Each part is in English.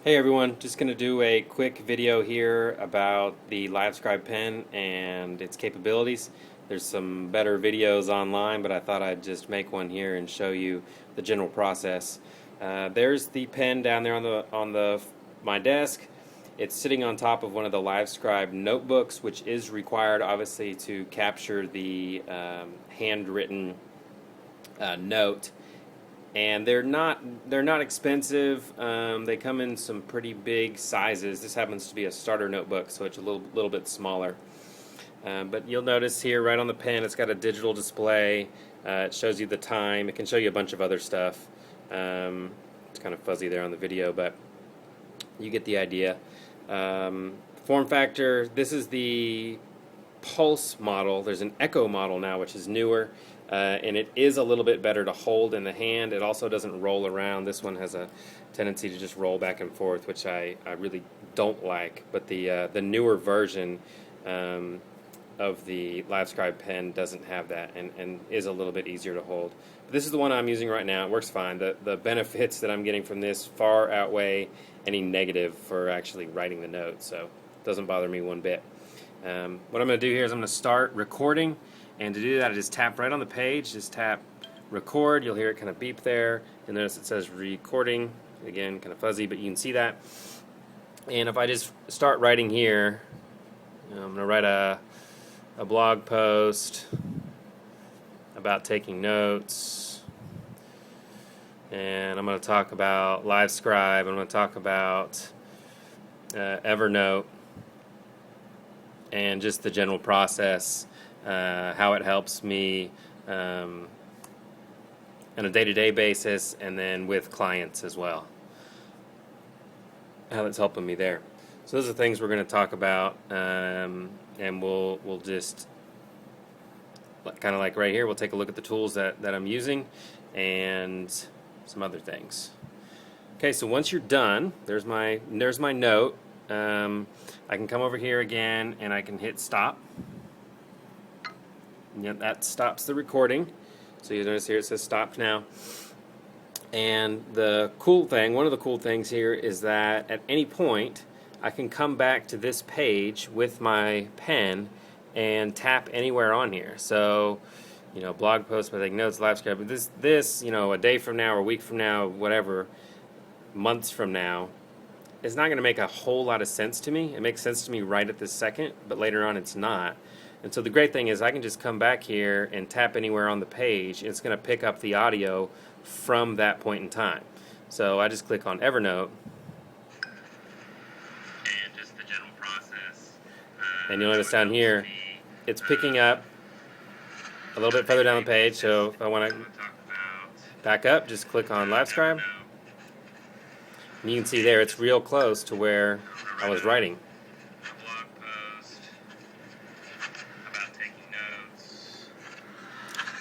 Hey everyone, just going to do a quick video here about the Livescribe Pen and its capabilities. There's some better videos online, but I thought I'd just make one here and show you the general process. There's the pen down there on my desk. It's sitting on top of one of the Livescribe notebooks, which is required obviously to capture the handwritten note. And they're not expensive. They come in some pretty big sizes. This happens to be a starter notebook, so it's a little bit smaller. But you'll notice here right on the pen, it's got a digital display. It shows you the time. It can show you a bunch of other stuff. It's kind of fuzzy there on the video, but you get the idea. Form factor. This is the Pulse model. There's an Echo model now, which is newer. And it is a little bit better to hold in the hand. It also doesn't roll around. This one has a tendency to just roll back and forth, which I really don't like. But the newer version of the Livescribe pen doesn't have that and is a little bit easier to hold. But this is the one I'm using right now. It works fine. The benefits that I'm getting from this far outweigh any negative for actually writing the note, so it doesn't bother me one bit. What I'm going to do here is I'm going to start recording. And to do that, I just tap right on the page, just tap record. You'll hear it kind of beep there. And notice it says recording. Again, kind of fuzzy, but you can see that. And if I just start writing here, I'm going to write a blog post about taking notes. And I'm going to talk about Livescribe. I'm going to talk about Evernote and just the general process. How it helps me on a day-to-day basis, and then with clients as well. How that's helping me there. So those are the things we're going to talk about, and we'll just kind of like right here. We'll take a look at the tools that I'm using and some other things. Okay, so once you're done, there's my note. I can come over here again, and I can hit stop. Yep, that stops the recording. So you notice here it says stopped now. And the cool thing, one of the cool things here is that at any point I can come back to this page with my pen and tap anywhere on here. So, blog posts, but like notes, Livescribe. But this, a day from now or a week from now, whatever, months from now, it's not going to make a whole lot of sense to me. It makes sense to me right at this second, but later on it's not. And so the great thing is I can just come back here and tap anywhere on the page. It's going to pick up the audio from that point in time. So I just click on Evernote. And just the general process. And you'll notice down here, it's picking up a little bit further down the page. So if I want to back up, just click on Livescribe. And you can see there, it's real close to where I was writing.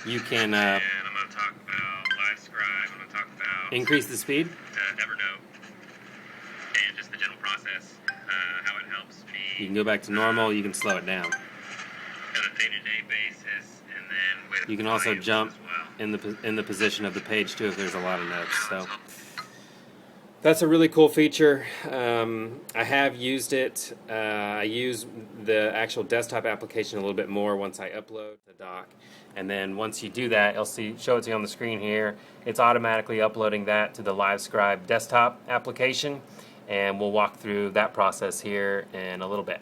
You can and I'm going to talk about Livescribe. I'm going to talk about increase the speed. Evernote and just the general process, how it helps me. You can go back to normal. You can slow it down. On a day-to-day basis, and then with you can also jump well. in the position of the page too if there's a lot of notes. So that's a really cool feature. I have used it. I use the actual desktop application a little bit more once I upload the doc. And then once you do that, it'll show it to you on the screen here. It's automatically uploading that to the Livescribe desktop application. And we'll walk through that process here in a little bit.